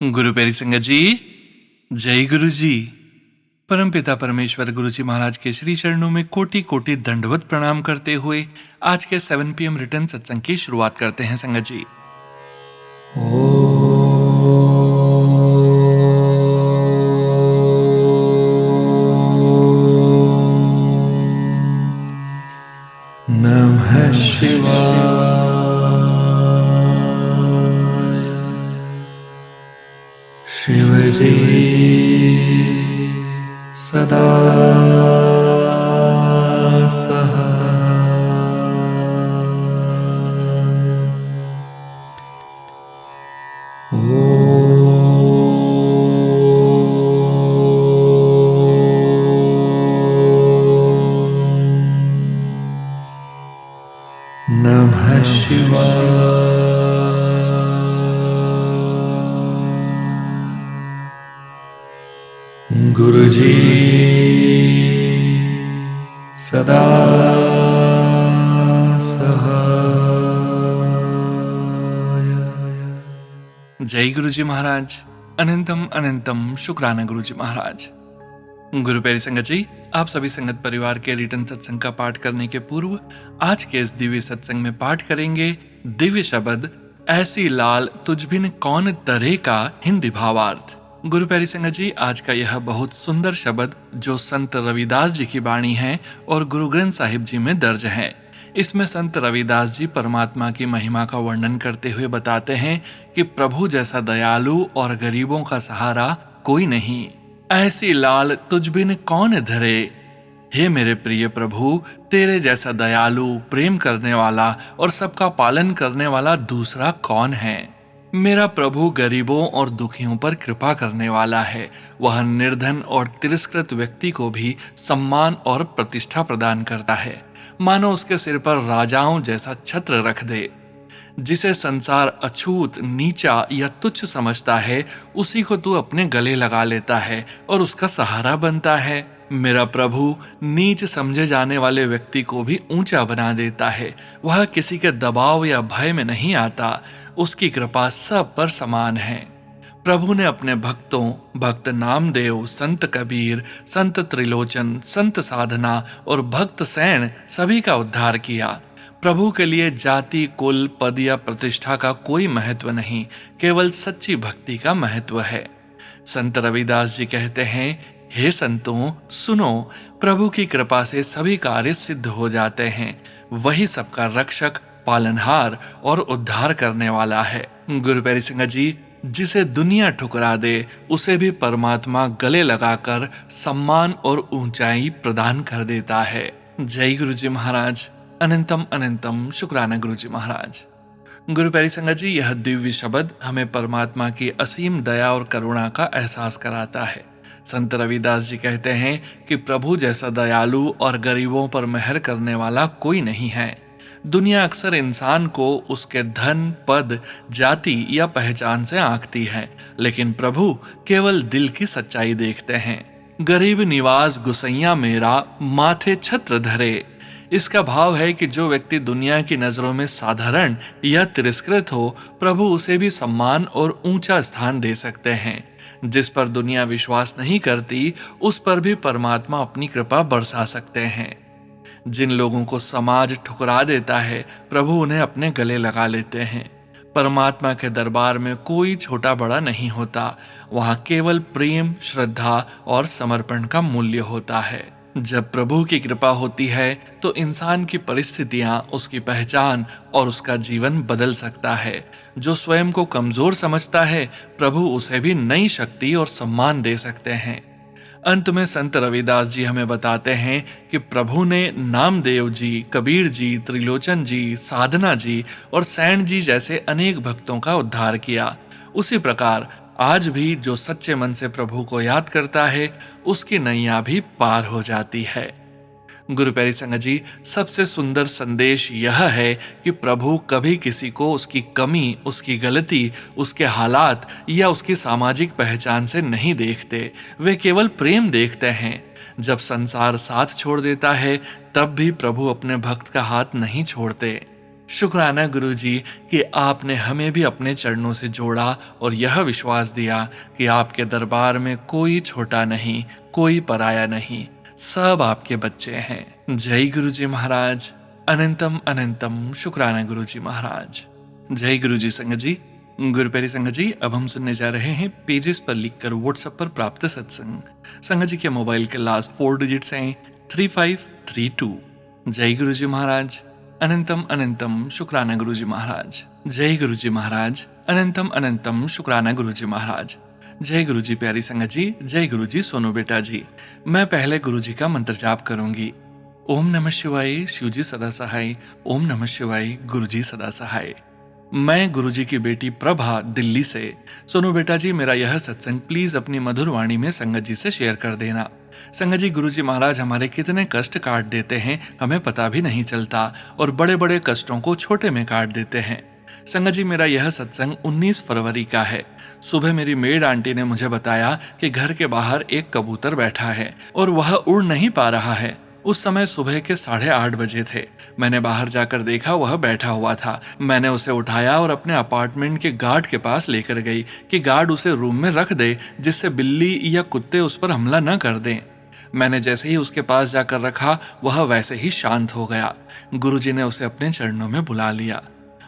गुरु प्यारी संगत जी, जय गुरु जी। परमपिता परमेश्वर गुरु जी महाराज के श्री चरणों में कोटि कोटि दंडवत प्रणाम करते हुए आज के 7 PM रिटर्न सत्संग की शुरुआत करते हैं संगत जी। नमः शिवाय। शिव जी सदा नमः शिवाय। गुरु जी सदा सहाय। जय गुरु जी महाराज। अनंतम अनंतम शुक्राना गुरु जी महाराज। गुरु प्यारी संगत जी, आप सभी संगत परिवार के रिटर्न सत्संग का पाठ करने के पूर्व आज के इस दिव्य सत्संग में पाठ करेंगे दिव्य शब्द ऐसी लाल तुझ बिन कौन तरे का हिंदी भावार्थ। गुरु प्यारी संगत जी, आज का यह बहुत सुंदर शब्द जो संत रविदास जी की वाणी है और गुरु ग्रंथ साहिब जी में दर्ज है। इसमें संत रविदास जी परमात्मा की महिमा का वर्णन करते हुए बताते हैं कि प्रभु जैसा दयालु और गरीबों का सहारा कोई नहीं। ऐसी लाल तुझ बिन कौन धरे। हे मेरे प्रिय प्रभु, तेरे जैसा दयालु, प्रेम करने वाला और सबका पालन करने वाला दूसरा कौन है। मेरा प्रभु गरीबों और दुखियों पर कृपा करने वाला है। वह निर्धन और तिरस्कृत व्यक्ति को भी सम्मान और प्रतिष्ठा प्रदान करता है, मानो उसके सिर पर राजाओं जैसा छत्र रख दे। जिसे संसार अछूत, नीचा या तुच्छ समझता है, उसी को तू अपने गले लगा लेता है और उसका सहारा बनता है। मेरा प्रभु नीच समझे जाने वाले व्यक्ति को भी ऊंचा बना देता है। वह किसी के दबाव या भय में नहीं आता। उसकी कृपा सब पर समान है। प्रभु ने अपने भक्तों, भक्त नामदेव, संत कबीर, संत त्रिलोचन, संत साधना और भक्त सैन सभी का उद्धार किया। प्रभु के लिए जाति, कुल, पद या प्रतिष्ठा का कोई महत्व नहीं, केवल सच्ची भक्ति का महत्व है। संत रविदास जी कहते हैं, हे संतों सुनो, प्रभु की कृपा से सभी कार्य सिद्ध हो जाते हैं। वही सबका रक्षक, पालनहार और उद्धार करने वाला है। गुरु प्यारी संगत जी, जिसे दुनिया ठुकरा दे उसे भी परमात्मा गले लगाकर सम्मान और ऊंचाई प्रदान कर देता है। जय गुरु जी महाराज। अनंतम अनंतम शुक्राना गुरु जी महाराज। गुरु प्यारी संगत जी, यह दिव्य शब्द हमें परमात्मा की असीम दया और करुणा का एहसास कराता है। संत रविदास जी कहते हैं कि प्रभु जैसा दयालु और गरीबों पर मेहर करने वाला कोई नहीं है। दुनिया अक्सर इंसान को उसके धन, पद, जाति या पहचान से आंकती है, लेकिन प्रभु केवल दिल की सच्चाई देखते हैं। गरीब निवास गुसैया मेरा, माथे छत्र धरे। इसका भाव है कि जो व्यक्ति दुनिया की नजरों में साधारण या तिरस्कृत हो, प्रभु उसे भी सम्मान और ऊंचा स्थान दे सकते हैं। जिस पर दुनिया विश्वास नहीं करती, उस पर भी परमात्मा अपनी कृपा बरसा सकते हैं। जिन लोगों को समाज ठुकरा देता है, प्रभु उन्हें अपने गले लगा लेते हैं। परमात्मा के दरबार में कोई छोटा बड़ा नहीं होता। वहां केवल प्रेम, श्रद्धा और समर्पण का मूल्य होता है। जब प्रभु की कृपा होती है तो इंसान की परिस्थितियां, उसकी पहचान और उसका जीवन बदल सकता है। जो स्वयं को कमजोर समझता है, प्रभु उसे भी नई शक्ति और सम्मान दे सकते हैं। अंत में संत रविदास जी हमें बताते हैं कि प्रभु ने नामदेव जी, कबीर जी, त्रिलोचन जी, साधना जी और सैन जी जैसे अनेक भक्तों का उद्धार किया। उसी प्रकार आज भी जो सच्चे मन से प्रभु को याद करता है, उसकी नैया भी पार हो जाती है। गुरु प्यारी संगत जी, सबसे सुंदर संदेश यह है कि प्रभु कभी किसी को उसकी कमी, उसकी गलती, उसके हालात या उसकी सामाजिक पहचान से नहीं देखते। वे केवल प्रेम देखते हैं। जब संसार साथ छोड़ देता है, तब भी प्रभु अपने भक्त का हाथ नहीं छोड़ते। शुक्राना गुरुजी कि आपने हमें भी अपने चरणों से जोड़ा और यह विश्वास दिया कि आपके दरबार में कोई छोटा नहीं, कोई पराया नहीं, सब आपके बच्चे हैं। जय गुरुजी महाराज। अनंतम अनंतम शुक्राना गुरुजी महाराज। जय गुरुजी संगत जी। गुरुपेरी संगत जी, अब हम सुनने जा रहे हैं पेजेस पर लिखकर व्हाट्सएप पर प्राप्त सत्संग। संगत जी के मोबाइल के लास्ट 4 डिजिट्स हैं 3532। जय गुरुजी महाराज। अनंतम अनंतम शुक्राना गुरुजी महाराज। जय गुरुजी महाराज। अनंतम अनंतम शुक्राना गुरुजी महाराज। जय गुरुजी प्यारी संगत जी। जय गुरुजी सोनू बेटा जी। मैं पहले गुरुजी का मंत्र जाप करूंगी। ओम नमः शिवाय, शिवजी सदा सहाय। ओम नमः शिवाय, गुरुजी सदा सहाय। मैं गुरुजी की बेटी प्रभा दिल्ली से। सोनू बेटा जी, मेरा यह सत्संग प्लीज अपनी मधुर वाणी में संगत जी से शेयर कर देना। संगत जी, गुरुजी महाराज हमारे कितने कष्ट काट देते हैं हमें पता भी नहीं चलता, और बड़े बड़े कष्टों को छोटे में काट देते हैं। संगत जी, मेरा यह सत्संग 19 फरवरी का है। सुबह मेरी मेड आंटी ने मुझे बताया कि घर के बाहर एक कबूतर बैठा है और वह उड़ नहीं पा रहा है। उस समय सुबह के 8:30 बजे थे। मैंने बाहर जाकर देखा वह बैठा हुआ था। मैंने उसे उठाया और अपने अपार्टमेंट के गार्ड के पास लेकर गई कि गार्ड उसे रूम में रख दे, जिससे बिल्ली या कुत्ते उस पर हमला न कर दें। मैंने जैसे ही उसके पास जाकर रखा, वह वैसे ही शांत हो गया। गुरुजी ने उसे अपने चरणों में बुला लिया।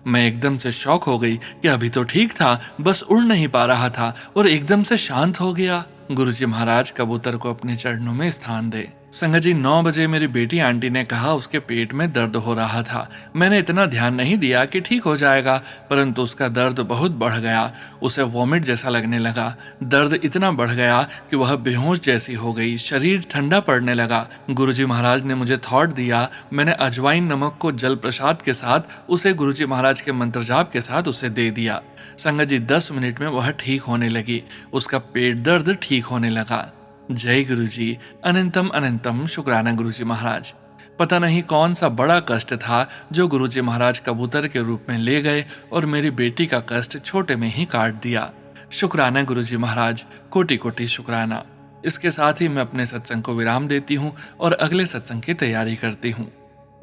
मैं एकदम से शॉक हो गई कि अभी तो ठीक था, बस उड़ नहीं पा रहा था और एकदम से शांत हो गया। गुरुजी महाराज कबूतर को अपने चरणों में स्थान दे। संगत जी, 9 बजे मेरी बेटी आंटी ने कहा उसके पेट में दर्द हो रहा था। मैंने इतना ध्यान नहीं दिया कि ठीक हो जाएगा, परंतु उसका दर्द बहुत बढ़ गया। उसे वॉमिट जैसा लगने लगा। दर्द इतना बढ़ गया कि वह बेहोश जैसी हो गई। शरीर ठंडा पड़ने लगा। गुरुजी महाराज ने मुझे थॉट दिया। मैंने अजवाइन नमक को जल प्रसाद के साथ उसे गुरुजी महाराज के मंत्र जाप के साथ उसे दे दिया। संगत जी, 10 मिनट में वह ठीक होने लगी। उसका पेट दर्द ठीक होने लगा। जय गुरुजी। अनंतम अनंतम शुक्राना गुरुजी महाराज। पता नहीं कौन सा बड़ा कष्ट था जो गुरुजी महाराज कबूतर के रूप में ले गए और मेरी बेटी का कष्ट छोटे में ही काट दिया। शुक्राना गुरुजी महाराज, कोटि कोटि शुक्राना। इसके साथ ही मैं अपने सत्संग को विराम देती हूँ और अगले सत्संग की तैयारी करती हूँ।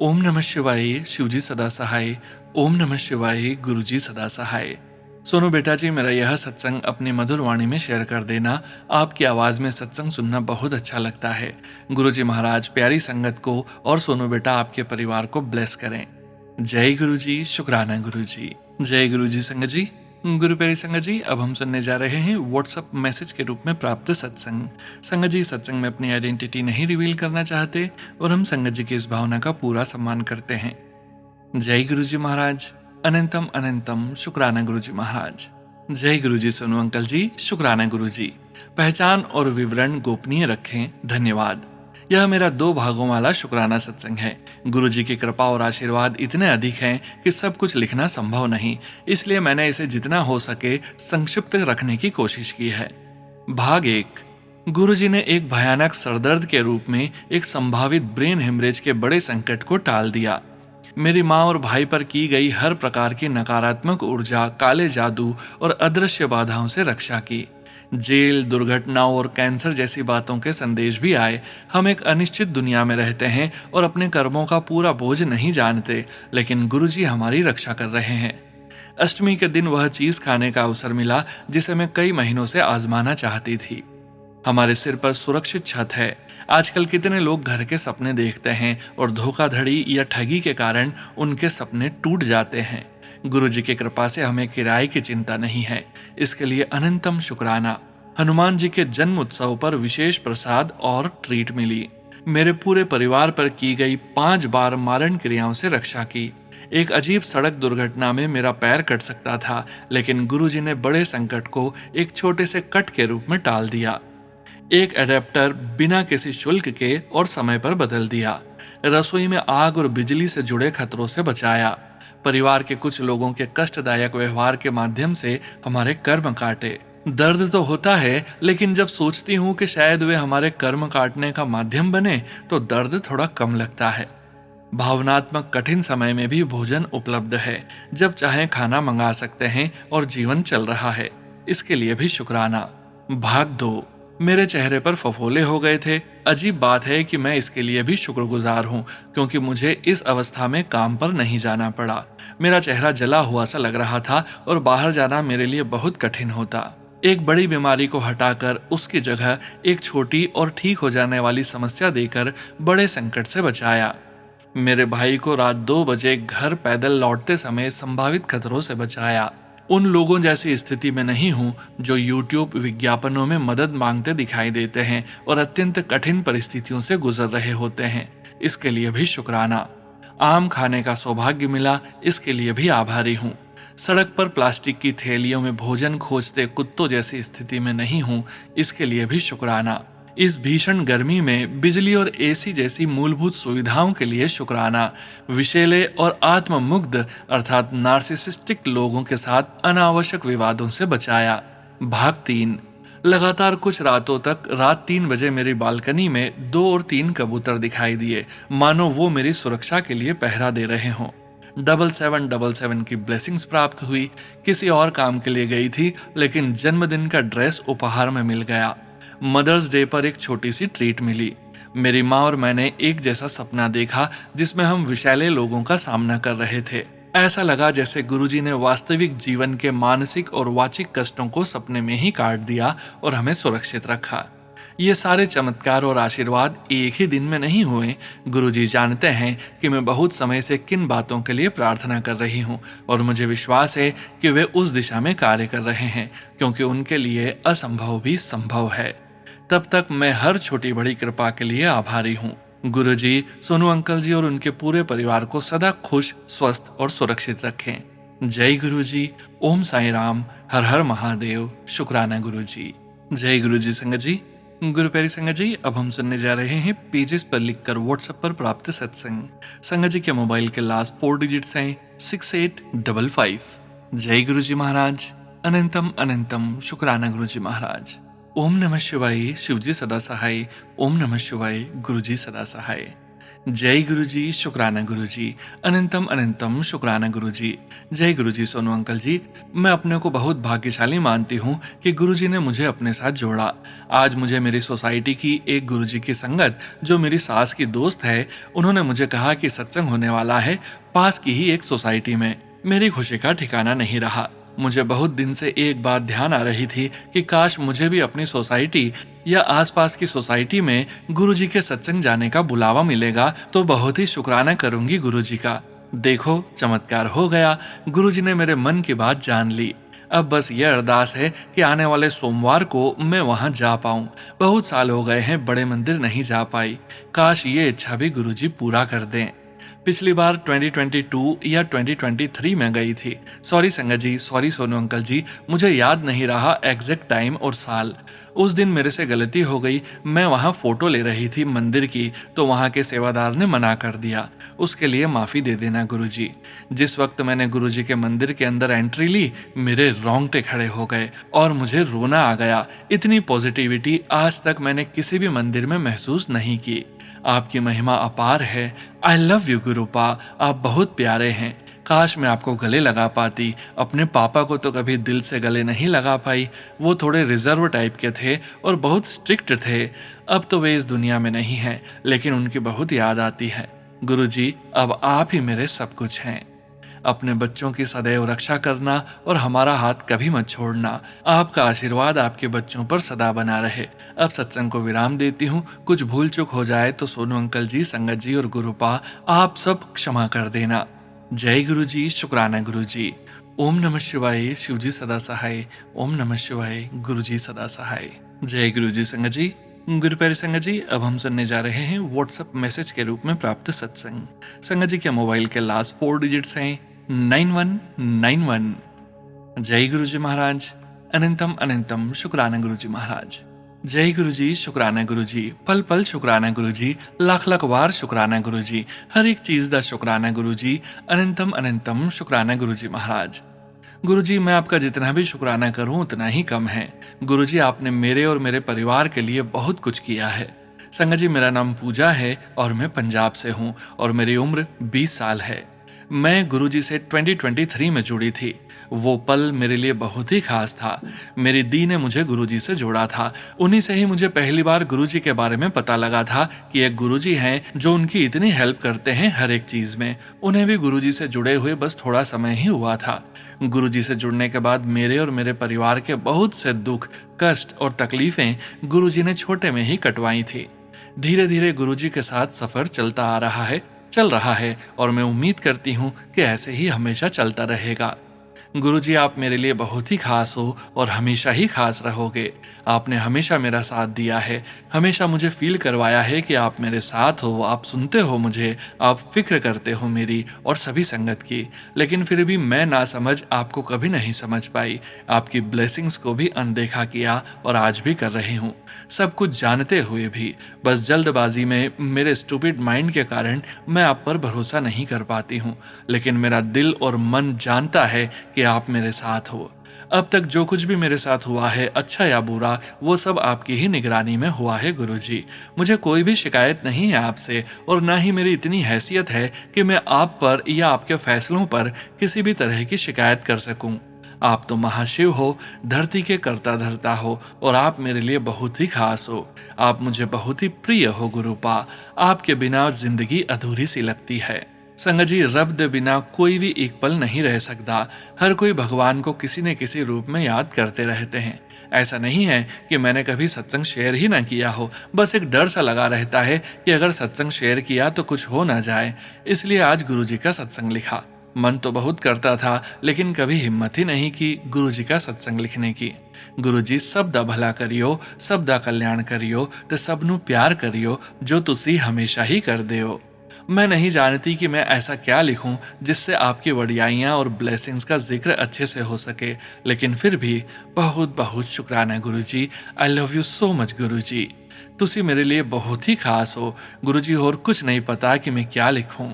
ओम नमः शिवाय, शिवजी सदा सहाय। ओम नमः शिवाय, गुरुजी सदा सहाय। सोनू बेटा जी, मेरा यह सत्संग अपनी मधुर वाणी में शेयर कर देना। आपकी आवाज में सत्संग सुनना बहुत अच्छा लगता है। गुरुजी महाराज प्यारी संगत को और सोनू बेटा आपके परिवार को ब्लेस करें। जय गुरुजी। शुक्राना गुरुजी। जय गुरुजी संगत जी। गुरु प्यारी संगत जी, अब हम सुनने जा रहे हैं व्हाट्सएप मैसेज के रूप में प्राप्त सत्संग। संगत जी, सत्संग में अपनी आइडेंटिटी नहीं रिवील करना चाहते और हम संगत जी की इस भावना का पूरा सम्मान करते हैं। जय गुरुजी महाराज। अनंतम अनंतम शुक्राना गुरुजी महाराज। जय गुरुजी सोनू अंकल जी। शुक्राना गुरुजी। पहचान और विवरण गोपनीय रखें, धन्यवाद। यह मेरा 2 भागों वाला शुक्राना सत्संग है। गुरुजी की कृपा और आशीर्वाद इतने अधिक हैं कि सब कुछ लिखना संभव नहीं, इसलिए मैंने इसे जितना हो सके संक्षिप्त रखने की कोशिश की है। भाग 1। गुरुजी ने एक भयानक सरदर्द के रूप में एक संभावित ब्रेन हेमरेज के बड़े संकट को टाल दिया। मेरी माँ और भाई पर की गई हर प्रकार की नकारात्मक ऊर्जा, काले जादू और अदृश्य बाधाओं से रक्षा की। जेल, दुर्घटनाओं और कैंसर जैसी बातों के संदेश भी आए। हम एक अनिश्चित दुनिया में रहते हैं और अपने कर्मों का पूरा बोझ नहीं जानते, लेकिन गुरुजी हमारी रक्षा कर रहे हैं। अष्टमी के दिन वह चीज खाने का अवसर मिला जिसे मैं कई महीनों से आजमाना चाहती थी। हमारे सिर पर सुरक्षित छत है। आजकल कितने लोग घर के सपने देखते हैं और धोखाधड़ी या ठगी के कारण उनके सपने टूट जाते हैं। गुरुजी की कृपा से हमें किराए की चिंता नहीं है, इसके लिए अनंतम शुक्राना। हनुमान जी के जन्म उत्सव पर विशेष प्रसाद और ट्रीट मिली। मेरे पूरे परिवार पर की गई 5 बार मारण क्रियाओं से रक्षा की। एक अजीब सड़क दुर्घटना में मेरा पैर कट सकता था, लेकिन गुरुजी ने बड़े संकट को एक छोटे से कट के रूप में टाल दिया। एक एडेप्टर बिना किसी शुल्क के और समय पर बदल दिया। रसोई में आग और बिजली से जुड़े खतरों से बचाया। परिवार के कुछ लोगों के कष्टदायक व्यवहार के माध्यम से हमारे कर्म काटे। दर्द तो होता है, लेकिन जब सोचती हूँ कि शायद वे हमारे कर्म काटने का माध्यम बने तो दर्द थोड़ा कम लगता है। भावनात्मक कठिन समय में भी भोजन उपलब्ध है। जब चाहे खाना मंगा सकते हैं और जीवन चल रहा है, इसके लिए भी शुक्राना। भाग 2। मेरे चेहरे पर फफोले हो गए थे। अजीब बात है कि मैं इसके लिए भी शुक्रगुजार हूँ, क्योंकि मुझे इस अवस्था में काम पर नहीं जाना पड़ा। मेरा चेहरा जला हुआ सा लग रहा था और बाहर जाना मेरे लिए बहुत कठिन होता। एक बड़ी बीमारी को हटाकर उसकी जगह एक छोटी और ठीक हो जाने वाली समस्या देकर बड़े संकट से बचाया। मेरे भाई को रात 2 बजे घर पैदल लौटते समय संभावित खतरों से बचाया। उन लोगों जैसी स्थिति में नहीं हूँ जो यूट्यूब विज्ञापनों में मदद मांगते दिखाई देते हैं और अत्यंत कठिन परिस्थितियों से गुजर रहे होते हैं। इसके लिए भी शुक्राना। आम खाने का सौभाग्य मिला, इसके लिए भी आभारी हूँ। सड़क पर प्लास्टिक की थैलियों में भोजन खोजते कुत्तों जैसी स्थिति में नहीं हूँ, इसके लिए भी शुक्राना। इस भीषण गर्मी में बिजली और एसी जैसी मूलभूत सुविधाओं के लिए शुक्राना। विषैले और आत्ममुग्ध अर्थात नार्सिसिस्टिक लोगों के साथ अनावश्यक विवादों से बचाया। भाग 3। लगातार कुछ रातों तक रात 3 बजे मेरी बालकनी में 2 और 3 कबूतर दिखाई दिए, मानो वो मेरी सुरक्षा के लिए पहरा दे रहे हों। 7777 की ब्लेसिंग्स प्राप्त हुई। किसी और काम के लिए गई थी, लेकिन जन्मदिन का ड्रेस उपहार में मिल गया। मदर्स डे पर एक छोटी सी ट्रीट मिली। मेरी माँ और मैंने एक जैसा सपना देखा, जिसमें हम विषैले लोगों का सामना कर रहे थे। ऐसा लगा जैसे गुरुजी ने वास्तविक जीवन के मानसिक और वाचिक कष्टों को सपने में ही काट दिया और हमें सुरक्षित रखा। ये सारे चमत्कार और आशीर्वाद एक ही दिन में नहीं हुए। गुरुजी जानते हैं कि मैं बहुत समय से किन बातों के लिए प्रार्थना कर रही हूँ, और मुझे विश्वास है कि वे उस दिशा में कार्य कर रहे हैं, क्योंकि उनके लिए असंभव भी संभव है। तब तक मैं हर छोटी बड़ी कृपा के लिए आभारी हूँ। गुरुजी, सोनू अंकल जी और उनके पूरे परिवार को सदा खुश, स्वस्थ और सुरक्षित रखें। जय गुरुजी। ओम साई राम। हर हर महादेव। शुक्राना गुरुजी। जय गुरुजी। संगत जी, गुरु प्यारी संगत जी, अब हम सुनने जा रहे हैं पेजेस पर लिखकर व्हाट्सएप पर प्राप्त सत्संग। संगत जी के मोबाइल के लास्ट 4 डिजिट्स हैं 6855। जय गुरुजी महाराज। अनंतम अनंतम शुक्राना गुरुजी महाराज। ओम नमः शिवाय। शिवजी सदा सहाय। ओम नमः शिवाय। गुरुजी सदा सहाय। जय गुरुजी। शुक्राना गुरुजी। अनंतम अनंतम शुक्राना गुरुजी। जय गुरुजी। सोनू अंकल जी, मैं अपने को बहुत भाग्यशाली मानती हूँ कि गुरुजी ने मुझे अपने साथ जोड़ा। आज मुझे मेरी सोसाइटी की एक गुरुजी की संगत, जो मेरी सास की दोस्त है, उन्होंने मुझे कहा कि सत्संग होने वाला है पास की ही एक सोसाइटी में। मेरी खुशी का ठिकाना नहीं रहा। मुझे बहुत दिन से एक बात ध्यान आ रही थी कि काश मुझे भी अपनी सोसाइटी या आसपास की सोसाइटी में गुरुजी के सत्संग जाने का बुलावा मिलेगा तो बहुत ही शुक्राना करूंगी गुरुजी का। देखो, चमत्कार हो गया। गुरुजी ने मेरे मन की बात जान ली। अब बस ये अरदास है कि आने वाले सोमवार को मैं वहां जा पाऊं। बहुत साल हो गए हैं बड़े मंदिर नहीं जा पाई। काश ये इच्छा भी गुरुजी पूरा कर दें। पिछली बार 2022 या 2023 में गई थी। सॉरी संगत जी, सॉरी सोनू अंकल जी, मुझे याद नहीं रहा एग्जैक्ट टाइम और साल। उस दिन मेरे से गलती हो गई। मैं वहाँ फोटो ले रही थी मंदिर की, तो वहाँ के सेवादार ने मना कर दिया। उसके लिए माफ़ी दे देना गुरुजी। जिस वक्त मैंने गुरुजी के मंदिर के अंदर एंट्री ली, मेरे रोंगटे खड़े हो गए और मुझे रोना आ गया। इतनी पॉजिटिविटी आज तक मैंने किसी भी मंदिर में महसूस नहीं की। आपकी महिमा अपार है। आई लव यू गुरुपा, आप बहुत प्यारे हैं। काश मैं आपको गले लगा पाती। अपने पापा को तो कभी दिल से गले नहीं लगा पाई। वो थोड़े रिजर्व टाइप के थे और बहुत स्ट्रिक्ट थे। अब तो वे इस दुनिया में नहीं हैं, लेकिन उनकी बहुत याद आती है। गुरुजी, अब आप ही मेरे सब कुछ हैं। अपने बच्चों की सदैव रक्षा करना और हमारा हाथ कभी मत छोड़ना। आपका आशीर्वाद आपके बच्चों पर सदा बना रहे। अब सत्संग को विराम देती हूँ। कुछ भूल चूक हो जाए तो सोनू अंकल जी, संगत जी और गुरुपा, आप सब क्षमा कर देना। जय गुरुजी। शुक्राना गुरुजी। ओम नमः शिवाय। शिवजी सदा सहाय। ओम नमः शिवाय। गुरुजी सदा सहाय। जय गुरुजी। संगत जी, गुरु प्यारे संगत जी, अब हम सुनने जा रहे हैं व्हाट्सएप मैसेज के रूप में प्राप्त सत्संग। संगत जी के मोबाइल के लास्ट 4 डिजिट्स हैं 9191। जय गुरुजी महाराज। अनंतम अनंतम शुक्राना गुरुजी महाराज। जय गुरुजी। शुक्राना गुरुजी। पल पल शुक्राना गुरुजी। लाख लाख बार शुक्राना गुरुजी। हर एक चीज दा शुक्राना गुरुजी। अनंतम अनंतम शुक्राना गुरुजी महाराज। गुरुजी, मैं आपका जितना भी शुक्राना करूं उतना ही कम है। गुरुजी, आपने मेरे और मेरे परिवार के लिए बहुत कुछ किया है। संगत जी, मेरा नाम पूजा है और मैं पंजाब से हूं और मेरी उम्र 20 साल है। मैं गुरुजी से 2023 में जुड़ी थी। वो पल मेरे लिए बहुत ही खास था। मेरी दी ने मुझे गुरुजी से जोड़ा था। उन्हीं से ही मुझे पहली बार गुरुजी के बारे में पता लगा था कि एक गुरुजी हैं जो उनकी इतनी हेल्प करते हैं हर एक चीज में। उन्हें भी गुरुजी से जुड़े हुए बस थोड़ा समय ही हुआ था। गुरुजी से जुड़ने के बाद मेरे और मेरे परिवार के बहुत से दुख, कष्ट और तकलीफें गुरुजी ने छोटे में ही कटवाई थी। धीरे धीरे गुरुजी के साथ सफर चल रहा है और मैं उम्मीद करती हूँ कि ऐसे ही हमेशा चलता रहेगा। गुरुजी, आप मेरे लिए बहुत ही खास हो और हमेशा ही खास रहोगे। आपने हमेशा मेरा साथ दिया है, हमेशा मुझे फील करवाया है कि आप मेरे साथ हो, आप सुनते हो मुझे, आप फिक्र करते हो मेरी और सभी संगत की। लेकिन फिर भी मैं ना समझ आपको कभी नहीं समझ पाई। आपकी ब्लेसिंग्स को भी अनदेखा किया और आज भी कर रही हूँ, सब कुछ जानते हुए भी। बस जल्दबाजी में मेरे स्टूपिड माइंड के कारण मैं आप पर भरोसा नहीं कर पाती हूँ। लेकिन मेरा दिल और मन जानता है कि आप मेरे साथ हो। अब तक जो कुछ भी मेरे साथ हुआ है, अच्छा या बुरा, वो सब आपकी ही निगरानी में हुआ है गुरुजी। मुझे कोई भी शिकायत नहीं है आपसे और ना ही मेरी इतनी हैसियत है कि मैं आप पर या आपके फैसलों पर किसी भी तरह की शिकायत कर सकूं। आप तो महाशिव हो, धरती के कर्ता धर्ता हो और आप मेरे लिए बहुत ही खास हो। आप मुझे बहुत ही प्रिय हो गुरुपा। आपके बिना जिंदगी अधूरी सी लगती है। संगत जी, रब दे बिना कोई भी एक पल नहीं रह सकता। हर कोई भगवान को किसी न किसी रूप में याद करते रहते हैं। ऐसा नहीं है कि मैंने कभी सत्संग शेयर ही ना किया हो, बस एक डर सा लगा रहता है कि अगर सत्संग शेयर किया तो कुछ हो ना जाए। इसलिए आज गुरुजी का सत्संग लिखा। मन तो बहुत करता था लेकिन कभी हिम्मत ही नहीं की गुरुजी का सत्संग लिखने की। गुरुजी, सब दा भला करियो, सब दा कल्याण करियो ते सबनू प्यार करियो जो तुसी हमेशा ही कर देओ। मैं नहीं जानती कि मैं ऐसा क्या लिखूं जिससे आपकी वडियाइयां और ब्लेसिंग्स का जिक्र अच्छे से हो सके, लेकिन फिर भी बहुत बहुत शुक्राना Guruji. I love you so much Guruji. तुसी मेरे लिए बहुत ही खास हो गुरुजी, और कुछ नहीं पता कि मैं क्या लिखूं।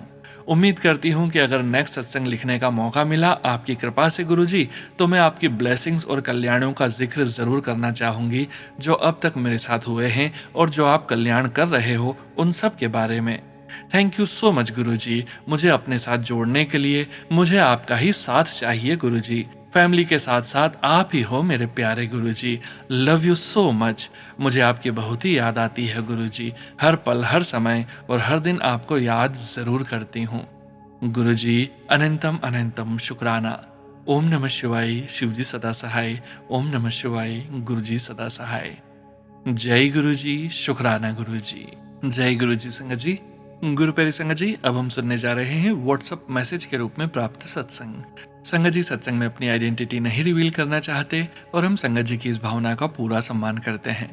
उम्मीद करती हूँ कि अगर नेक्स्ट सत्संग लिखने का मौका मिला आपकी कृपा से गुरुजी, तो मैं आपकी ब्लेसिंग्स और कल्याणों का जिक्र जरूर करना चाहूंगी जो अब तक मेरे साथ हुए हैं और जो आप कल्याण कर रहे हो उन सब के बारे में। थैंक यू सो मच गुरुजी, मुझे अपने साथ जोड़ने के लिए। मुझे आपका ही साथ चाहिए गुरुजी। फैमिली के साथ साथ आप ही हो मेरे प्यारे Guruji. Love you so much. मुझे आपकी बहुत ही याद आती है गुरुजी। हर पल, हर समय और हर दिन आपको याद जरूर करती हूँ गुरुजी। अनंतम अनंतम शुक्राना। ओम नमः शिवाय। शिवजी सदा सहाय। ओम नमः शिवाय। गुरुजी सदा सहाय। जय गुरुजी। शुक्राना गुरुजी। जय गुरुजी। संगत जी, गुरु प्यारी संगत जी, अब हम सुनने जा रहे हैं व्हाट्सएप मैसेज के रूप में प्राप्त सत्संग। संगत जी, सत्संग में अपनी आइडेंटिटी नहीं रिवील करना चाहते और हम संगत जी की इस भावना का पूरा सम्मान करते हैं।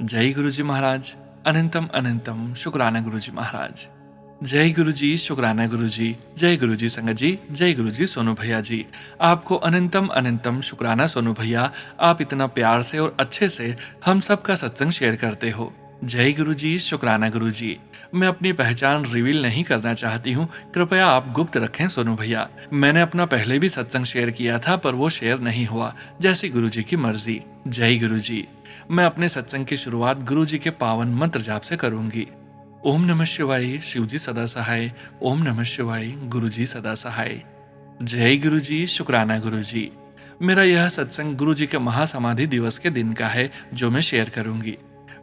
जय गुरुजी महाराज। अनंतम अनंतम शुक्राना गुरुजी महाराज। जय गुरुजी। शुक्राना गुरुजी। जय गुरुजी संगत जी। जय गुरुजी सोनू भैया जी। आपको अनंतम अनंतम शुक्राना सोनू भैया। आप इतना प्यार से और अच्छे से हम सबका सत्संग शेयर करते हो। जय गुरुजी। शुक्राना गुरुजी। मैं अपनी पहचान रिवील नहीं करना चाहती हूँ, कृपया आप गुप्त रखें सोनू भैया। मैंने अपना पहले भी सत्संग शेयर किया था पर वो शेयर नहीं हुआ, जैसी गुरुजी की मर्जी। जय गुरुजी। मैं अपने सत्संग की शुरुआत गुरुजी के पावन मंत्र जाप से करूंगी। ओम नमः शिवाय। शिवजी सदा सहाय। ओम नमः शिवाय। गुरुजी सदा सहाय। जय गुरुजी। शुक्राना गुरुजी। मेरा यह सत्संग गुरुजी के महासमाधि दिवस के दिन का है जो मैं शेयर करूंगी।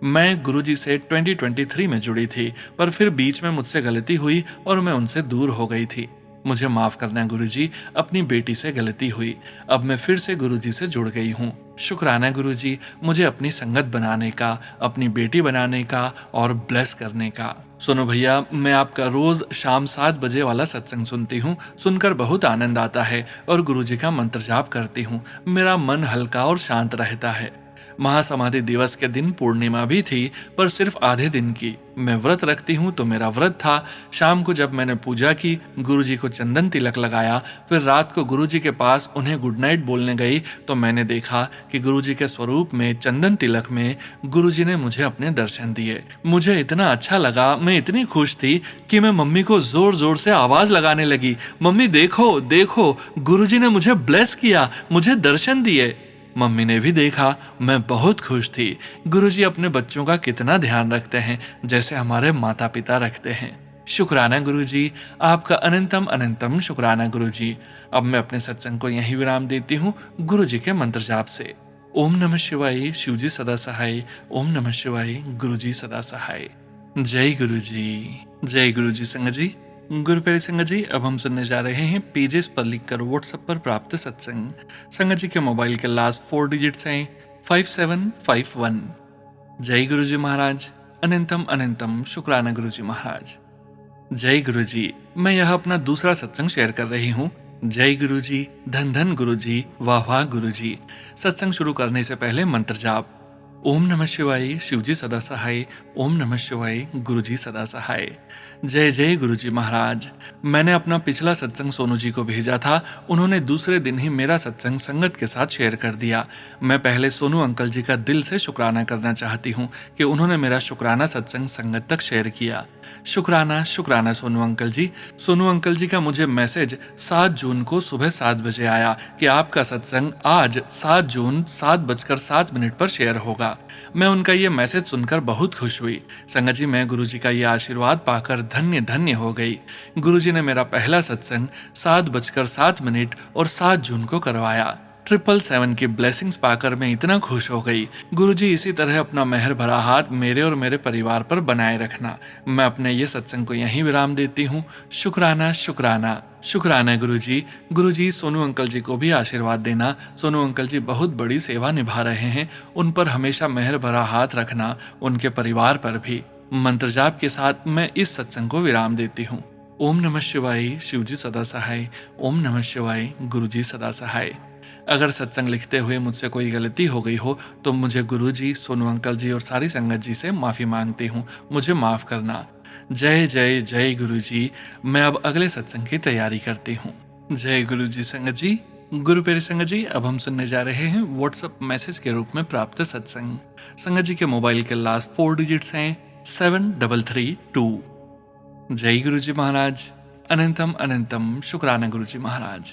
मैं गुरुजी से 2023 में जुड़ी थी, पर फिर बीच में मुझसे गलती हुई और मैं उनसे दूर हो गई थी। मुझे माफ करना गुरुजी, अपनी बेटी से गलती हुई। अब मैं फिर से गुरुजी से जुड़ गई हूँ। शुक्राना गुरुजी, मुझे अपनी संगत बनाने का, अपनी बेटी बनाने का और ब्लेस करने का। सुनो भैया, मैं आपका रोज शाम 7 बजे वाला सत्संग सुनती हूँ। सुनकर बहुत आनंद आता है और गुरुजी का मंत्र जाप करती हूँ। मेरा मन हल्का और शांत रहता है। महासमाधि दिवस के दिन पूर्णिमा भी थी, पर सिर्फ आधे दिन की। मैं व्रत रखती हूँ तो मेरा व्रत था। शाम को जब मैंने पूजा की, गुरुजी को चंदन तिलक लगाया, फिर रात को गुरुजी के पास उन्हें गुड नाइट बोलने गई तो मैंने देखा कि गुरुजी के स्वरूप में चंदन तिलक में गुरुजी ने मुझे अपने दर्शन दिए। मुझे इतना अच्छा लगा, मैं इतनी खुश थी कि मैं मम्मी को जोर जोर से आवाज लगाने लगी, मम्मी देखो देखो, गुरुजी ने मुझे ब्लेस किया, मुझे दर्शन दिए। मम्मी ने भी देखा। मैं बहुत खुश थी। गुरुजी अपने बच्चों का कितना ध्यान रखते हैं, जैसे हमारे माता पिता रखते हैं। शुक्राना गुरुजी, आपका अनंतम अनंतम शुक्राना गुरुजी। अब मैं अपने सत्संग को यहीं विराम देती हूँ गुरुजी के मंत्र जाप से। ओम नमः शिवाय, शिवजी सदा सहाय। ओम नमः शिवाय, गुरुजी सदा सहाय। जय गुरुजी। जय गुरुजी। संगत जी, गुरु प्यारे संगत जी, अब हम सुनने जा रहे हैं पेजेस पर लिखकर व्हाट्सएप पर प्राप्त सत्संग। संगत जी के मोबाइल के लास्ट 4 डिजिट्स हैं 5751। जय गुरुजी महाराज, अनंतम अनंतम शुक्राना गुरुजी महाराज। जय गुरुजी, मैं यह अपना दूसरा सत्संग शेयर कर रही हूँ। जय गुरुजी, धन धन गुरुजी, वाह वाह गुरुजी। सत्संग शुरू करने से पहले मंत्र जाप। ओम नमः शिवाय, शिवजी सदा सहाय। ओम नमः शिवाय, गुरुजी सदा सहाय। जय जय गुरुजी महाराज। मैंने अपना पिछला सत्संग सोनू जी को भेजा था, उन्होंने दूसरे दिन ही मेरा सत्संग संगत के साथ शेयर कर दिया। मैं पहले सोनू अंकल जी का दिल से शुक्राना करना चाहती हूँ कि उन्होंने मेरा शुक्राना सत्संग संगत तक शेयर किया। शुक्राना शुक्राना सोनू अंकल जी। सोनू अंकल जी का मुझे मैसेज 7 जून को सुबह 7 बजे आया कि आपका सत्संग आज 7 जून 7:07 पर शेयर होगा। मैं उनका ये मैसेज सुनकर बहुत खुश हुई। संगत जी, मैं गुरुजी का ये आशीर्वाद पाकर धन्य धन्य हो गई। गुरुजी ने मेरा पहला सत्संग 7:07 और 7 जून को करवाया। 777 की ब्लेसिंग्स पाकर मैं इतना खुश हो गई। गुरुजी, इसी तरह अपना मेहर भरा हाथ मेरे और मेरे परिवार पर बनाए रखना। मैं अपने ये सत्संग को यहीं विराम देती हूँ। शुक्राना शुक्राना शुक्राना गुरुजी। गुरुजी, सोनू अंकल जी को भी आशीर्वाद देना। सोनू अंकल जी बहुत बड़ी सेवा निभा रहे हैं, उन पर हमेशा मेहर भरा हाथ रखना, उनके परिवार पर भी। मंत्र जाप के साथ मैं इस सत्संग को विराम देती हूँ। ओम नमः शिवाय, शिवजी सदा सहाय। ओम नमः शिवाय, गुरुजी सदा सहाय। अगर सत्संग लिखते हुए मुझसे कोई गलती हो गई हो तो मुझे गुरुजी, सोनू अंकल जी और सारी संगत जी से माफी मांगती हूँ। मुझे माफ करना। जय जय जय गुरुजी। मैं अब अगले सत्संग की तैयारी करती हूँ। जय गुरुजी। संगत जी, गुरु प्यारे संगत जी, अब हम सुनने जा रहे हैं व्हाट्सएप मैसेज के रूप में प्राप्त सत्संग। संगत जी के मोबाइल के लास्ट 4 डिजिट्स हैं 7332। जय गुरुजी महाराज, अनंतम अनंतम शुक्राना गुरुजी महाराज।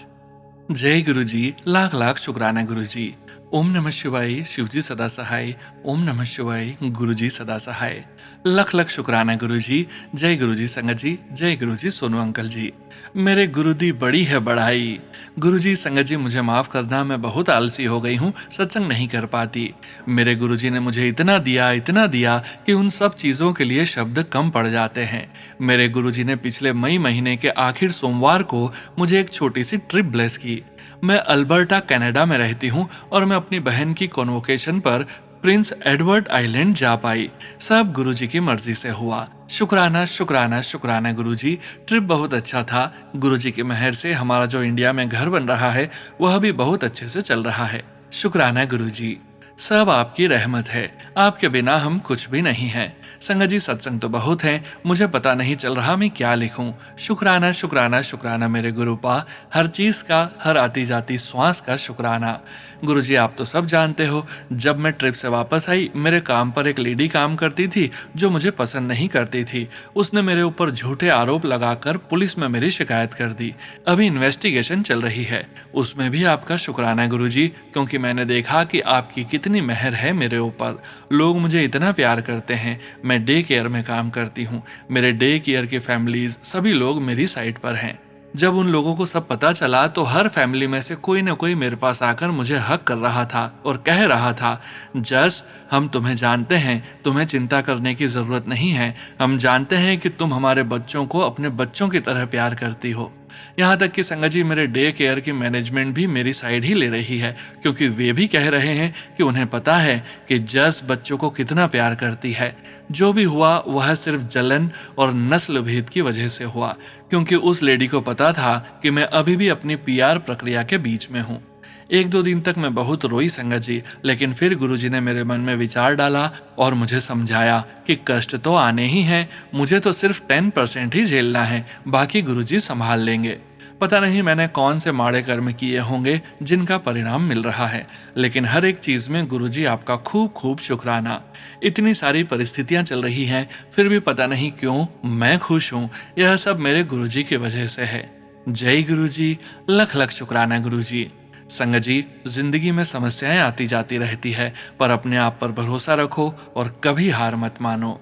जय गुरुजी, लाख लाख शुक्राना गुरुजी। ओम नमः शिवाय, शिवजी सदा सहाय। ओम नमः शिवाय, गुरुजी सदा सहाय। लख लख शुक्राना गुरुजी। जय गुरुजी संगत जी। जय गुरुजी सोनू अंकल जी। मेरे गुरुदी बड़ी है बढ़ाई। गुरुजी संगत जी, मुझे माफ करना, मैं बहुत आलसी हो गई हूँ, सत्संग नहीं कर पाती। मेरे गुरुजी ने मुझे इतना दिया कि उन सब चीजों के लिए शब्द कम पड़ जाते हैं। मेरे गुरुजी ने पिछले मई महीने के आखिर सोमवार को मुझे एक छोटी सी ट्रिप ब्लेस की। मैं अल्बर्टा कनाडा में रहती हूँ और मैं अपनी बहन की कॉन्वोकेशन पर प्रिंस एडवर्ड आइलैंड जा पाई। सब गुरुजी की मर्जी से हुआ। शुक्राना शुक्राना शुक्राना गुरुजी। ट्रिप बहुत अच्छा था। गुरुजी की मेहर से हमारा जो इंडिया में घर बन रहा है वह भी बहुत अच्छे से चल रहा है। शुक्राना गुरुजी। सब आपकी रहमत है, आपके बिना हम कुछ भी नहीं है। संगत जी, सत्संग तो बहुत है, मुझे पता नहीं चल रहा मैं क्या लिखूं। शुक्राना शुक्राना शुक्राना मेरे गुरुपा, हर चीज का, हर आती जाती श्वास का शुक्राना। गुरुजी, आप तो सब जानते हो, जब मैं ट्रिप से वापस आई, मेरे काम पर एक लेडी काम करती थी जो मुझे पसंद नहीं करती थी। उसने मेरे ऊपर झूठे आरोप लगाकर पुलिस में मेरी शिकायत कर दी। अभी इन्वेस्टिगेशन चल रही है, उसमें भी आपका शुक्राना गुरुजी, क्योंकि मैंने देखा कि आपकी कितनी मेहर है मेरे ऊपर। लोग मुझे इतना प्यार करते हैं। मैं डे केयर में काम करती हूँ। मेरे डे केयर की फैमिलीज सभी लोग मेरी साइड पर हैं। जब उन लोगों को सब पता चला तो हर फैमिली में से कोई न कोई मेरे पास आकर मुझे हक कर रहा था और कह रहा था, जस, हम तुम्हें जानते हैं, तुम्हें चिंता करने की जरूरत नहीं है। हम जानते हैं कि तुम हमारे बच्चों को अपने बच्चों की तरह प्यार करती हो। यहाँ तक कि संगत जी, मेरे डे केयर की मैनेजमेंट भी मेरी साइड ही ले रही है, क्योंकि वे भी कह रहे हैं कि उन्हें पता है कि जस बच्चों को कितना प्यार करती है। जो भी हुआ वह सिर्फ जलन और नस्ल भेद की वजह से हुआ, क्योंकि उस लेडी को पता था कि मैं अभी भी अपनी पीआर प्रक्रिया के बीच में हूँ। 1-2 दिन तक मैं बहुत रोई संगत जी, लेकिन फिर गुरुजी ने मेरे मन में विचार डाला और मुझे समझाया कि कष्ट तो आने ही हैं, मुझे तो सिर्फ 10% ही झेलना है, बाकी गुरुजी संभाल लेंगे। पता नहीं मैंने कौन से माड़े कर्म किए होंगे जिनका परिणाम मिल रहा है, लेकिन हर एक चीज में गुरुजी आपका खूब खूब शुक्राना। इतनी सारी परिस्थितियां चल रही हैं, फिर भी पता नहीं क्यों मैं खुश हूँ। यह सब मेरे गुरुजी की वजह से है। जय गुरुजी, लख लख शुक्राना गुरुजी। संगत जी, जिंदगी में समस्याएं आती जाती रहती है, पर अपने आप पर भरोसा रखो और कभी हार मत मानो।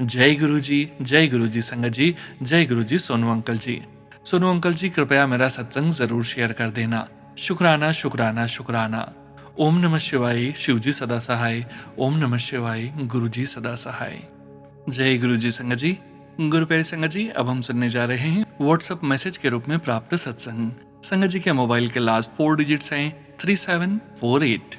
जय गुरु जी संगत जी, जय गुरु जी सोनू अंकल जी। सोनू अंकल जी कृपया मेरा सत्संग जरूर शेयर कर देना। शुक्राना शुक्राना शुक्राना। ओम नमः शिवाय, शिव जी सदा सहाय। ओम नमः शिवाय, गुरु जी सदा सहाय। जय गुरु जी संगत जी। गुरु प्यारे संगत जी, अब हम सुनने जा रहे हैं व्हाट्सएप मैसेज के रूप में प्राप्त सत्संग। संगत जी के मोबाइल के लास्ट 4 डिजिट्स हैं 3748।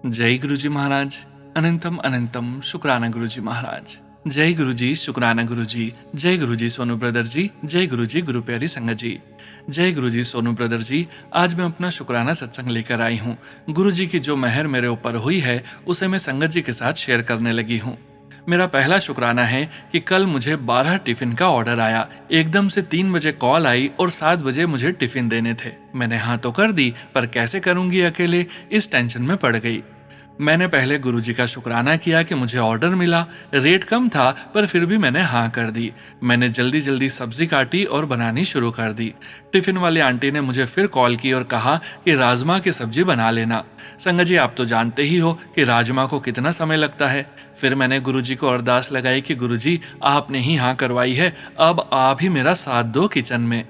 जय गुरु जी महाराज, अनंतम अनंतम शुक्राना गुरु जी महाराज। जय गुरु जी शुक्राना गुरु जी। जय गुरु जी सोनू ब्रदर जी। जय गुरु जी गुरु प्यारी संगत जी। जय गुरु जी सोनू ब्रदर जी। आज मैं अपना शुक्राना सत्संग लेकर आई हूँ। गुरु जी की जो मेहर मेरे ऊपर हुई है उसे मैं संगत जी के साथ शेयर करने लगी हूँ। मेरा पहला शुक्राना है कि कल मुझे 12 टिफिन का ऑर्डर आया। एकदम से 3 बजे कॉल आई और 7 बजे मुझे टिफिन देने थे। मैंने हाँ तो कर दी, पर कैसे करूंगी अकेले, इस टेंशन में पड़ गई। मैंने पहले गुरुजी का शुक्राना किया कि मुझे ऑर्डर मिला। रेट कम था पर फिर भी मैंने हाँ कर दी। मैंने जल्दी जल्दी सब्जी काटी और बनानी शुरू कर दी। टिफिन वाली आंटी ने मुझे फिर कॉल की और कहा कि राजमा की सब्जी बना लेना। संगत जी, आप तो जानते ही हो कि राजमा को कितना समय लगता है। फिर मैंने गुरुजी को अरदास लगाई कि गुरुजी, आपने ही हाँ करवाई है, अब आप ही मेरा साथ दो किचन में।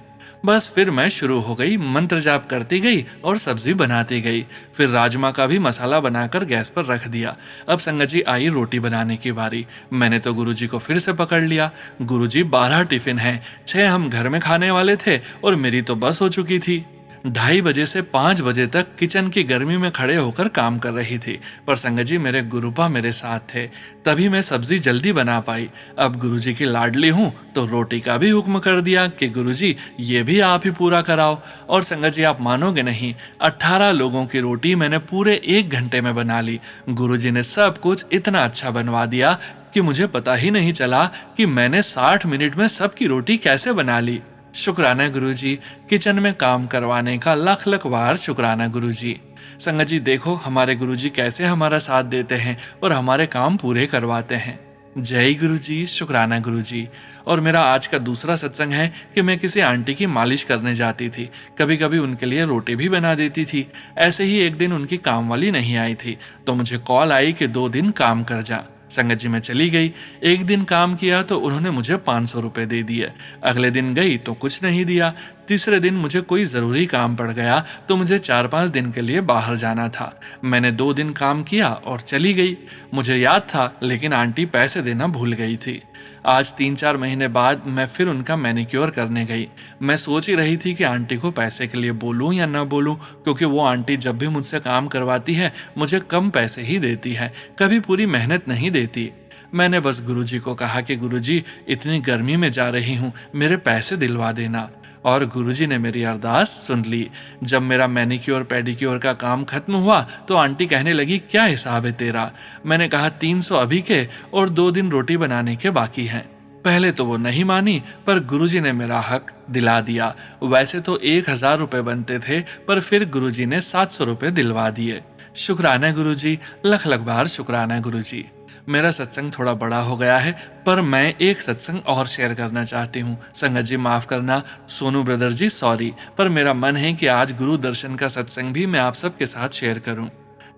बस फिर मैं शुरू हो गई, मंत्र जाप करती गई और सब्जी बनाती गई। फिर राजमा का भी मसाला बनाकर गैस पर रख दिया। अब संगत जी आई रोटी बनाने की बारी। मैंने तो गुरुजी को फिर से पकड़ लिया। गुरुजी 12 टिफिन हैं, 6 हम घर में खाने वाले थे और मेरी तो बस हो चुकी थी। 2:30 बजे से 5 बजे तक किचन की गर्मी में खड़े होकर काम कर रही थी, पर संगत जी मेरे गुरुपा मेरे साथ थे, तभी मैं सब्जी जल्दी बना पाई। अब गुरुजी की लाडली हूँ तो रोटी का भी हुक्म कर दिया कि गुरुजी ये भी आप ही पूरा कराओ। और संगत जी, आप मानोगे नहीं, 18 लोगों की रोटी मैंने पूरे 1 घंटे में बना ली। गुरुजी ने सब कुछ इतना अच्छा बनवा दिया कि मुझे पता ही नहीं चला कि मैंने 60 मिनट में सबकी रोटी कैसे बना ली। शुक्राना गुरुजी, किचन में काम करवाने का लख लख बार शुक्राना गुरुजी। संगत जी देखो हमारे गुरुजी कैसे हमारा साथ देते हैं और हमारे काम पूरे करवाते हैं। जय गुरुजी शुक्राना गुरुजी। और मेरा आज का दूसरा सत्संग है कि मैं किसी आंटी की मालिश करने जाती थी। कभी कभी उनके लिए रोटी भी बना देती थी। ऐसे ही एक दिन उनकी काम वाली नहीं आई थी तो मुझे कॉल आई कि 2 दिन काम कर जा। संगत जी मैं चली गई। एक दिन काम किया तो उन्होंने मुझे 500 रुपए दे दिए। अगले दिन गई तो कुछ नहीं दिया। तीसरे दिन मुझे कोई ज़रूरी काम पड़ गया तो मुझे 4-5 दिन के लिए बाहर जाना था। मैंने 2 दिन काम किया और चली गई। मुझे याद था लेकिन आंटी पैसे देना भूल गई थी। आज 3-4 महीने बाद मैं फिर उनका मैनिक्योर करने गई। मैं सोच ही रही थी कि आंटी को पैसे के लिए बोलूं या ना बोलूं, क्योंकि वो आंटी जब भी मुझसे काम करवाती है मुझे कम पैसे ही देती है, कभी पूरी मेहनत नहीं देती। मैंने बस गुरुजी को कहा कि गुरुजी इतनी गर्मी में जा रही हूँ, मेरे पैसे दिलवा देना। और गुरुजी ने मेरी अरदास सुन ली। जब मेरा मैनिक्योर पेडिक्योर का काम खत्म हुआ तो आंटी कहने लगी, क्या हिसाब है तेरा? मैंने कहा 300 अभी के और 2 दिन रोटी बनाने के बाकी हैं। पहले तो वो नहीं मानी, पर गुरुजी ने मेरा हक दिला दिया। वैसे तो 1000 रुपए बनते थे, पर फिर गुरुजी ने 700 रुपए दिलवा दिए। शुक्राना गुरुजी, लख लख बार शुक्राना गुरुजी। मेरा सत्संग थोड़ा बड़ा हो गया है, पर मैं एक सत्संग और शेयर करना चाहती हूँ। संगत जी माफ करना, सोनू ब्रदर जी सॉरी, पर मेरा मन है कि आज गुरु दर्शन का सत्संग भी मैं आप सबके साथ शेयर करूँ।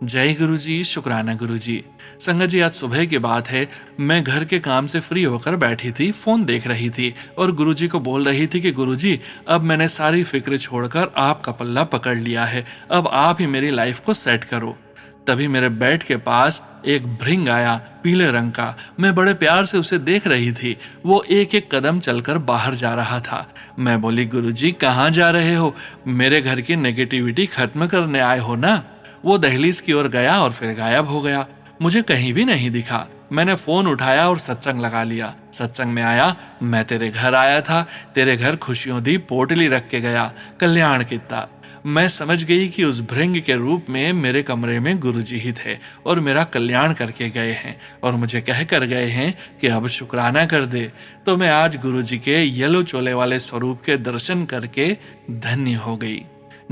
जय गुरु जी शुक्राना गुरु जी। संगत जी आज सुबह की बात है, मैं घर के काम से फ्री होकर बैठी थी, फोन देख रही थी और गुरुजी को बोल रही थी कि गुरुजी अब मैंने सारी फिक्र छोड़कर आपका पल्ला पकड़ लिया है, अब आप ही मेरी लाइफ को सेट करो। तभी मेरे बेड के पास एक भृंग आया, पीले रंग का। मैं बड़े प्यार से उसे देख रही थी। वो एक एक कदम चलकर बाहर जा रहा था। मैं बोली, गुरुजी कहाँ जा रहे हो? मेरे घर की नेगेटिविटी खत्म करने आए हो ना? वो दहलीज की ओर गया और फिर गायब हो गया। मुझे कहीं भी नहीं दिखा। मैंने फोन उठाया और सत्संग लगा लिया। सत्संग में आया, मैं तेरे घर आया था, तेरे घर खुशियों दी पोटली रख के गया, कल्याण किता। मैं समझ गई कि उस भृंग के रूप में मेरे कमरे में गुरुजी ही थे और मेरा कल्याण करके गए हैं और मुझे कह कर गए हैं कि अब शुक्राना कर दे। तो मैं आज गुरुजी के येलो चोले वाले स्वरूप के दर्शन करके धन्य हो गई।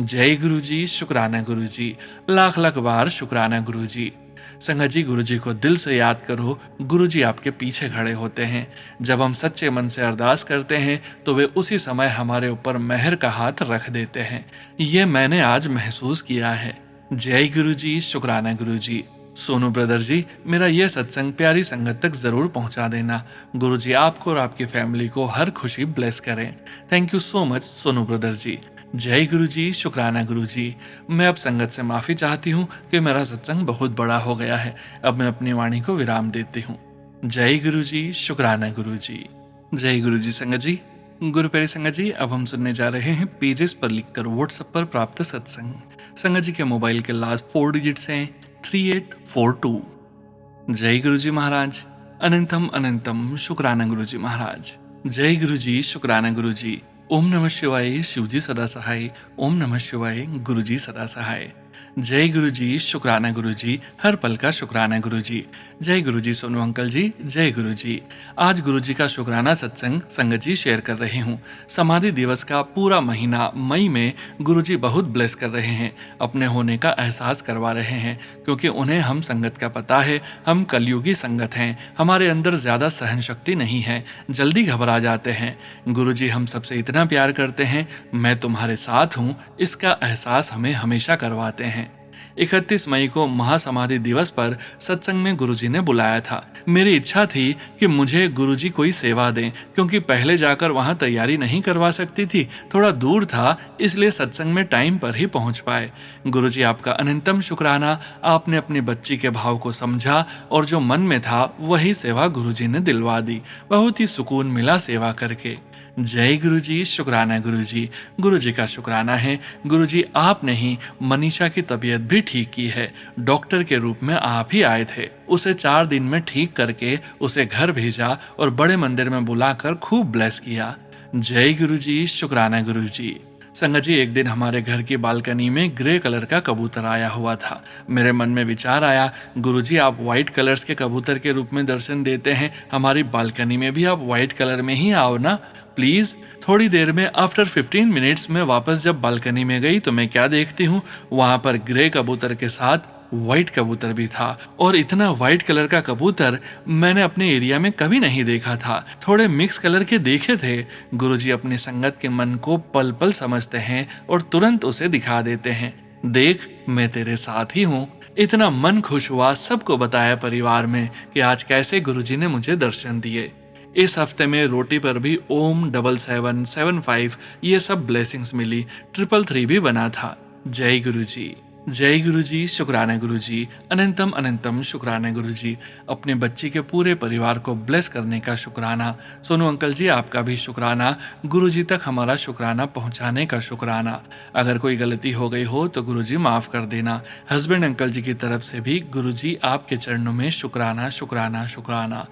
जय गुरुजी शुक्राना गुरुजी, लाख लाख बार शुक्राना गुरुजी। संगत जी गुरुजी को दिल से याद करो, गुरुजी आपके पीछे खड़े होते हैं। जब हम सच्चे मन से अरदास करते हैं तो वे उसी समय हमारे ऊपर मेहर का हाथ रख देते हैं। ये मैंने आज महसूस किया है। जय गुरुजी शुक्राना गुरुजी। सोनू ब्रदर जी, मेरा यह सत्संग प्यारी संगत तक जरूर पहुंचा देना। गुरुजी आपको और आपकी फैमिली को हर खुशी ब्लेस करें। Thank you so much Sonu brother ji. जय गुरु जी, शुक्राना गुरु जी। मैं अब संगत से माफी चाहती हूँ कि मेरा सत्संग बहुत बड़ा हो गया है। अब मैं अपनी वाणी को विराम देती हूँ। जय गुरु जी, शुक्राना गुरु जी। जय गुरु जी संगत जी। गुरु प्यारी संगत जी, अब हम सुनने जा रहे हैं पेजेस पर लिखकर व्हाट्सएप पर प्राप्त सत्संग। संगत जी के मोबाइल के लास्ट 4 डिजिट्स हैं 3842। जय गुरु जी महाराज। अनंतम अनंतम शुक्राना गुरु जी महाराज। जय गुरु जी, शुक्राना गुरु जी। ओम नमः शिवाय, शिवजी सदा सहाय। ओम नमः शिवाय, गुरु जी सदा सहाय। जय गुरु जी, शुक्राना गुरु जी। हर पल का शुक्राना गुरु जी। जय गुरु जी सोनू अंकल जी। जय गुरु जी। आज गुरु जी का शुक्राना सत्संग संगत जी शेयर कर रही हूँ। समाधि दिवस का पूरा महीना मई में गुरु जी बहुत ब्लेस कर रहे हैं, अपने होने का एहसास करवा रहे हैं, क्योंकि उन्हें हम संगत का पता है। हम कलयुगी संगत हैं, हमारे अंदर ज्यादा सहन शक्ति नहीं है, जल्दी घबरा जाते हैं। गुरु जी हम सबसे इतना प्यार करते हैं, मैं तुम्हारे साथ हूँ, इसका एहसास हमें हमेशा करवाते हैं। 31 मई को महासमाधि दिवस पर सत्संग में गुरुजी ने बुलाया था। मेरी इच्छा थी कि मुझे गुरुजी कोई सेवा दें, क्योंकि पहले जाकर वहां तैयारी नहीं करवा सकती थी, थोड़ा दूर था, इसलिए सत्संग में टाइम पर ही पहुंच पाए। गुरुजी आपका अनंतम शुक्राना, आपने अपनी बच्ची के भाव को समझा और जो मन में था वही सेवा गुरुजी ने दिलवा दी। बहुत ही सुकून मिला सेवा करके। जय गुरु जी, शुक्राना गुरु जी। गुरु जी का शुक्राना है, गुरु जी आपने ही मनीषा की तबीयत भी ठीक की है। डॉक्टर के रूप में आप ही आए थे, उसे 4 दिन में ठीक करके उसे घर भेजा और बड़े मंदिर में बुलाकर खूब ब्लेस किया। जय गुरु जी, शुक्राना गुरु जी। संगत जी, एक दिन हमारे घर की बालकनी में ग्रे कलर का कबूतर आया हुआ था। मेरे मन में विचार आया, गुरुजी आप व्हाइट कलर्स के कबूतर के रूप में दर्शन देते हैं, हमारी बालकनी में भी आप व्हाइट कलर में ही आओ ना प्लीज। थोड़ी देर में आफ्टर 15 मिनट्स में वापस जब बालकनी में गई तो मैं क्या देखती हूँ, वहां पर ग्रे कबूतर के साथ व्हाइट कबूतर भी था। और इतना व्हाइट कलर का कबूतर मैंने अपने एरिया में कभी नहीं देखा था। थोड़े मिक्स कलर के देखे थे। गुरुजी अपनी संगत के मन को पल पल समझते हैं और तुरंत उसे दिखा देते हैं, देख मैं तेरे साथ ही हूँ। इतना मन खुश हुआ, सबको बताया परिवार में कि आज कैसे गुरुजी ने मुझे दर्शन दिए। इस हफ्ते में रोटी पर भी ओम 7775 ये सब ब्लेसिंग्स मिली, 333 भी बना था। जय गुरु जी। जय गुरु जी, शुक्राना गुरु जी। अनंतम अनंतम शुक्राना गुरु जी। अपने बच्ची के पूरे परिवार को ब्लेस करने का शुक्राना। सोनू अंकल जी आपका भी शुक्राना। गुरु जी तक हमारा शुक्राना पहुंचाने का शुक्राना। अगर कोई गलती हो गई हो तो गुरु जी माफ कर देना। हस्बैंड अंकल जी की तरफ से भी गुरु जी आपके चरणों में शुक्राना शुक्राना शुक्राना।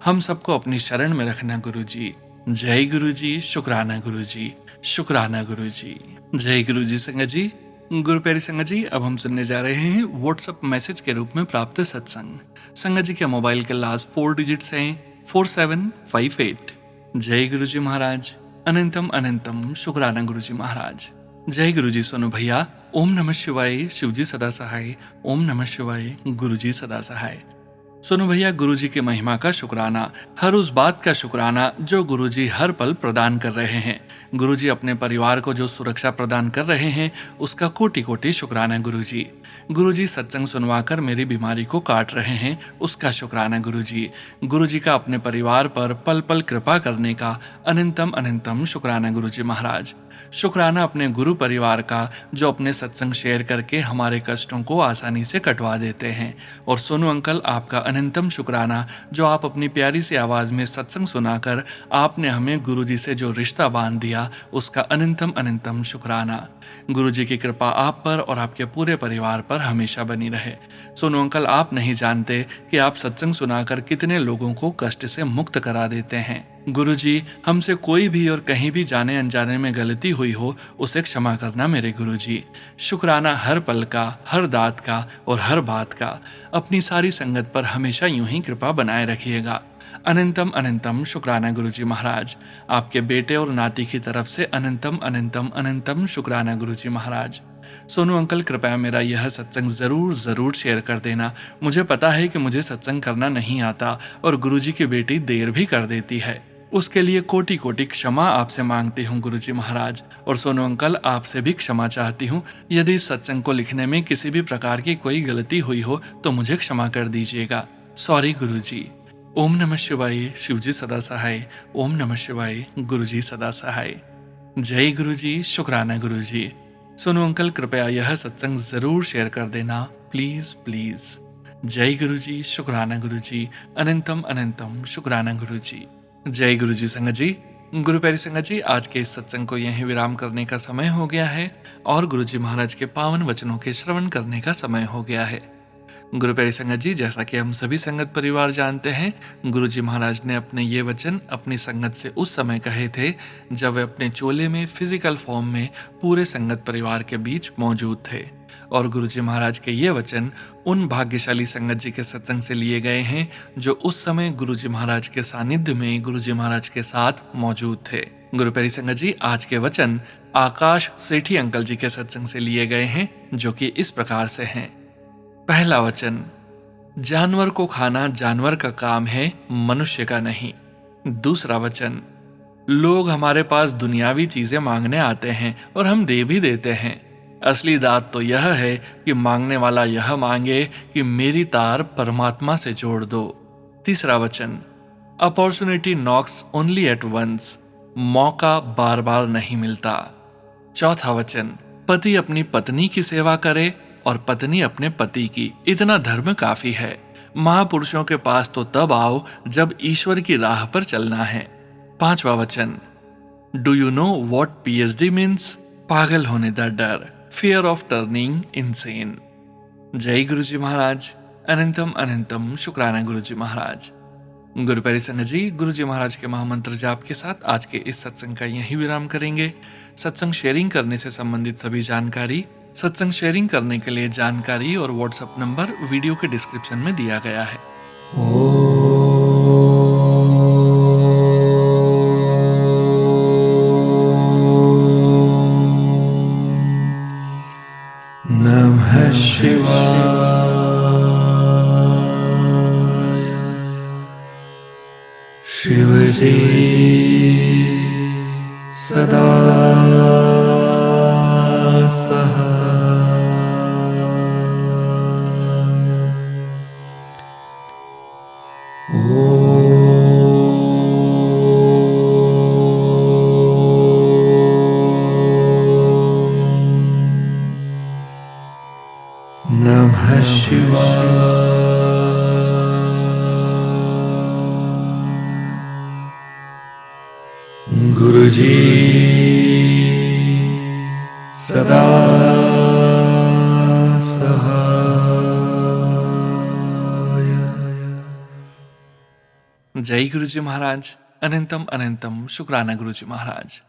हम सबको अपनी शरण में रखना गुरु जी। जय गुरु जी, शुक्राना गुरु जी। शुक्राना गुरु जी। जय गुरु जी संगत जी। गुरु प्यारी संगत जी, अब हम सुनने जा रहे हैं व्हाट्सएप मैसेज के रूप में प्राप्त सत्संग। संगत जी के मोबाइल के लास्ट 4 डिजिट्स हैं 4758। जय गुरु जी महाराज। अनंतम अनंतम शुक्राना गुरु जी महाराज। जय गुरु जी सोनू भैया। ओम नमः शिवाय, शिवजी सदा सहाय। ओम नमः शिवाय, गुरु जी सदा सहाय। सोनू भैया, गुरुजी की महिमा का शुक्राना, हर उस बात का शुक्राना जो गुरुजी हर पल प्रदान कर रहे हैं। गुरुजी अपने परिवार को जो सुरक्षा प्रदान कर रहे हैं उसका कोटि कोटि शुक्राना गुरुजी। गुरुजी सत्संग सुनवाकर मेरी बीमारी को काट रहे हैं, उसका शुक्राना गुरुजी। गुरुजी का अपने परिवार पर पल पल कृपा करने का अनंतम अनंतम शुक्राना गुरुजी महाराज। शुक्राना अपने गुरु परिवार का जो अपने सत्संग शेयर करके हमारे कष्टों को आसानी से कटवा देते हैं। और सोनू अंकल आपका अनंतम शुक्राना जो आप अपनी प्यारी सी आवाज में सत्संग सुनाकर आपने हमें गुरुजी से जो रिश्ता बांध दिया, उसका अनंतम अनंतम शुक्राना। गुरुजी की कृपा आप पर और आपके पूरे परिवार पर हमेशा बनी रहे। सोनू अंकल, आप नहीं जानते कि आप सत्संग सुनाकर कितने लोगों को कष्ट से मुक्त करा देते हैं। गुरुजी, हमसे कोई भी और कहीं भी जाने अनजाने में गलती हुई हो उसे क्षमा करना मेरे गुरुजी। शुक्राना हर पल का, हर दात का और हर बात का। अपनी सारी संगत पर हमेशा यूं ही कृपा बनाए रखिएगा। अनंतम अनंतम शुक्राना गुरुजी महाराज। आपके बेटे और नाती की तरफ से अनंतम अनंतम अनंतम शुक्राना गुरुजी महाराज। सोनू अंकल, कृपया मेरा यह सत्संग जरूर जरूर शेयर कर देना। मुझे पता है कि मुझे सत्संग करना नहीं आता और गुरुजी की बेटी देर भी कर देती है। उसके लिए कोटि कोटि क्षमा आपसे मांगती हूँ गुरुजी महाराज। और सोनू अंकल, आपसे भी क्षमा चाहती हूँ। यदि इस सत्संग को लिखने में किसी भी प्रकार की कोई गलती हुई हो तो मुझे क्षमा कर दीजिएगा। सॉरी गुरुजी। ओम नमः शिवाय। शिवजी सदा सहाय। ओम नमः शिवाय। गुरुजी सदा सहाय। जय गुरुजी। शुक्राना गुरुजी। सोनू अंकल, कृपया यह सत्संग जरूर शेयर कर देना, प्लीज प्लीज। जय गुरुजी। शुक्राना गुरुजी। अनंतम अनंतम शुक्राना गुरुजी। जय गुरुजी संगत जी। गुरु प्यारी संगत जी, आज के इस सत्संग को यहीं विराम करने का समय हो गया है और गुरुजी महाराज के पावन वचनों के श्रवण करने का समय हो गया है। गुरु प्यारी संगत जी, जैसा कि हम सभी संगत परिवार जानते हैं, गुरुजी महाराज ने अपने ये वचन अपनी संगत से उस समय कहे थे जब वे अपने चोले में फिजिकल फॉर्म में पूरे संगत परिवार के बीच मौजूद थे। और गुरुजी महाराज के ये वचन उन भाग्यशाली संगत जी के सत्संग से लिए गए हैं जो उस समय गुरुजी महाराज के सानिध्य में गुरुजी महाराज के साथ मौजूद थे। गुरु प्यारी संगत जी, आज के वचन आकाश सेठी अंकल जी के सत्संग से लिए गए हैं, जो कि इस प्रकार से हैं। पहला वचन, जानवर को खाना जानवर का काम है, मनुष्य का नहीं। दूसरा वचन, लोग हमारे पास दुनियावी चीजें मांगने आते हैं और हम दे भी देते हैं। असली दात तो यह है कि मांगने वाला यह मांगे कि मेरी तार परमात्मा से जोड़ दो। तीसरा वचन, opportunity knocks only at once. मौका बार बार नहीं मिलता। चौथा वचन, पति अपनी पत्नी की सेवा करे और पत्नी अपने पति की, इतना धर्म काफी है। महापुरुषों के पास तो तब आओ जब ईश्वर की राह पर चलना है। पांचवा वचन, do you know what PhD means? पागल होने का डर, फियर ऑफ टर्निंग इनसेन। जय गुरुजी महाराज। अनंतम अनंतम शुक्राना गुरुजी महाराज। गुरु प्यारी संगत जी, गुरुजी महाराज के महामंत्र जाप के साथ आज के इस सत्संग का यहीं विराम करेंगे। सत्संग शेयरिंग करने से संबंधित सभी जानकारी, सत्संग शेयरिंग करने के लिए जानकारी और व्हाट्सएप नंबर वीडियो के डिस्क्रिप्शन में दिया गया है। नमः शिवाय। शिवजी सदा नमः शिवाय। गुरुजी सदा सहाय। जय गुरुजी महाराज। अनंतम अनंतम शुक्राना गुरुजी महाराज।